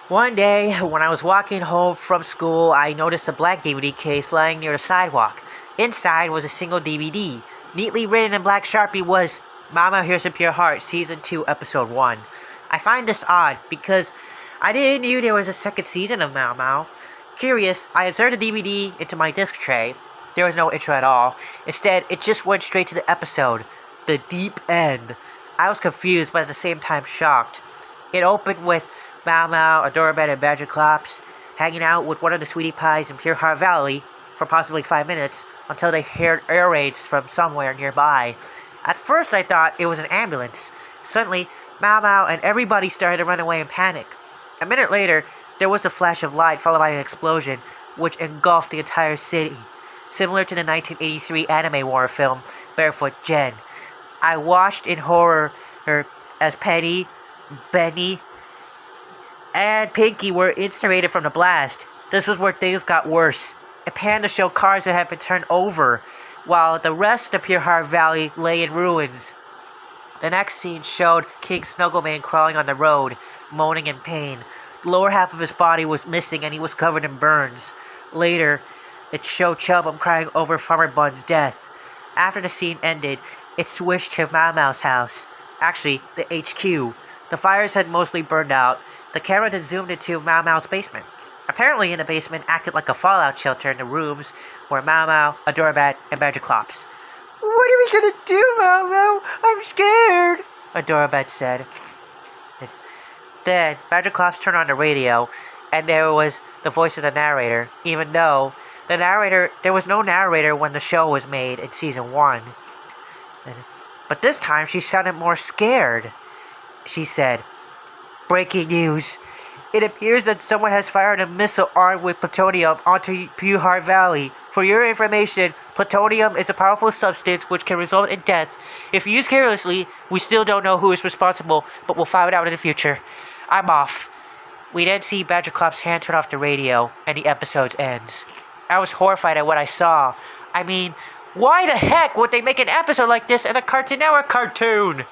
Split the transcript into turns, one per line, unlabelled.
One day, when I was walking home from school, I noticed a black DVD case lying near the sidewalk. Inside was a single DVD. Neatly written in black Sharpie was Mama Here's a Pure Heart, Season 2, Episode 1. I find this odd because I didn't know there was a second season of Mao Mao. Curious, I inserted the DVD into my disc tray. There was no intro at all. Instead, it just went straight to the episode, The Deep End. I was confused, but at the same time shocked. It opened with Mao Mao, Adorabed, and Badger Clops hanging out with one of the sweetie pies in Pure Heart Valley for possibly 5 minutes until they heard air raids from somewhere nearby. At first, I thought it was an ambulance. Suddenly, Mao Mao and everybody started to run away in panic. A minute later, there was a flash of light followed by an explosion, which engulfed the entire city, similar to the 1983 anime horror film Barefoot Gen. I watched in horror as Penny, Benny, and Pinky were incinerated from the blast. This was where things got worse. It panned to show cars that had been turned over, while the rest of Pure Heart Valley lay in ruins. The next scene showed King Snuggleman crawling on the road, moaning in pain. The lower half of his body was missing and he was covered in burns. Later, it showed Chubbum crying over Farmer Bun's death. After the scene ended, it switched to Mao Mao's house. Actually, the HQ. The fires had mostly burned out. The camera then zoomed into Mao Mao's basement. Apparently, in the basement acted like a fallout shelter in the rooms where Mao Mao, Adorabat, and Badger Clops. "What are we gonna do, Mao Mao? I'm scared," Adorabat said. Then, Badger Clops turned on the radio, and there was the voice of the narrator, even though there was no narrator when the show was made in Season 1. But this time, she sounded more scared. She said, "Breaking news. It appears that someone has fired a missile armed with plutonium onto Pure Heart Valley. For your information, plutonium is a powerful substance which can result in death. If used carelessly, we still don't know who is responsible, but we'll find out in the future. I'm off." We then see Badger Clop's hand turn off the radio, and the episode ends. I was horrified at what I saw. I mean, why the heck would they make an episode like this in a Cartoon Network cartoon?